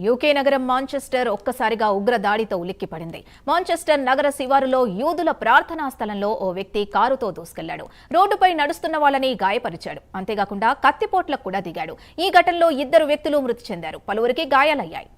UK నగరం Manchester ఒక్కసారిగా ఉగ్రదాడితో ఉలిక్కిపడింది. మాంచెస్టర్ నగర శివారులో యూదుల ప్రార్థనా స్థలంలో ఓ వ్యక్తి కారుతో దూసుకెళ్లాడు. రోడ్డుపై నడుస్తున్న వాళ్ళని గాయపరిచాడు. అంతేకాకుండా కత్తిపోట్లకు కూడా దిగాడు. ఈ ఘటనలో 2 వ్యక్తులు మృతి చెందారు. పలువురికి గాయాలయ్యాయి.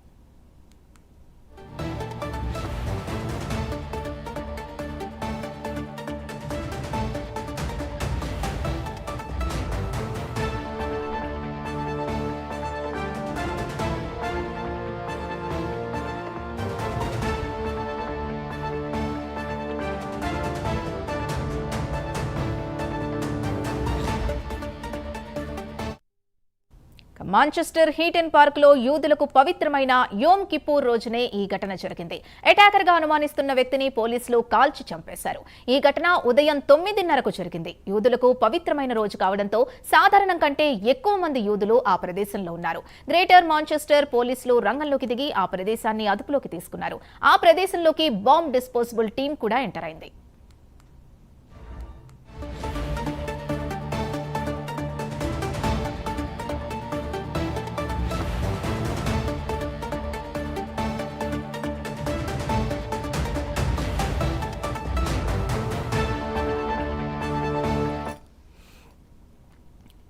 మాంచెస్టర్ హీటన్ పార్క్ లో యూదులకు పవిత్రమైన యోమ్ కిప్పూర్ రోజునే ఈ ఘటన జరిగింది. అటాకర్ గా అనుమానిస్తున్న వ్యక్తిని పోలీసులు కాల్చి చంపేశారు. ఈ ఘటన ఉదయం 9:30కు జరిగింది. యూదులకు పవిత్రమైన రోజు కావడంతో సాధారణం కంటే ఎక్కువ మంది యూదులు ఆ ప్రదేశంలో ఉన్నారు. గ్రేటర్ మాంచెస్టర్ పోలీసులు రంగంలోకి దిగి ఆ ప్రదేశాన్ని అదుపులోకి తీసుకున్నారు. ఆ ప్రదేశంలోకి బాంబ్ డిస్పోజబుల్ టీం కూడా ఎంటర్ అయింది.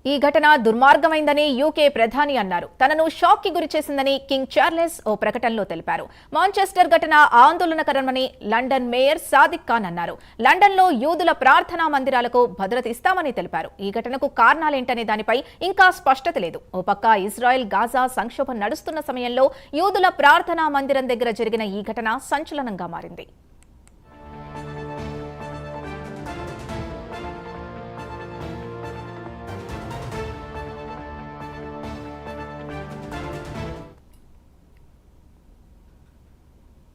ఈ ఘటన దుర్మార్గమైందని యూకే ప్రధాని అన్నారు. తనను షాక్ కి గురిచేసిందని కింగ్ చార్లెస్ ఓ ప్రకటనలో తెలిపారు. మాంచెస్టర్ ఘటన ఆందోళనకరమని లండన్ మేయర్ సాదిక్ ఖాన్ అన్నారు. లండన్లో యూదుల ప్రార్థనా మందిరాలకు భద్రత ఇస్తామని తెలిపారు. ఈ ఘటనకు కారణాలేంటనే దానిపై ఇంకా స్పష్టత లేదు. ఓ పక్క ఇజ్రాయెల్ గాజా సంక్షోభం నడుస్తున్న సమయంలో యూదుల ప్రార్థనా మందిరం దగ్గర జరిగిన ఈ ఘటన సంచలనంగా మారింది.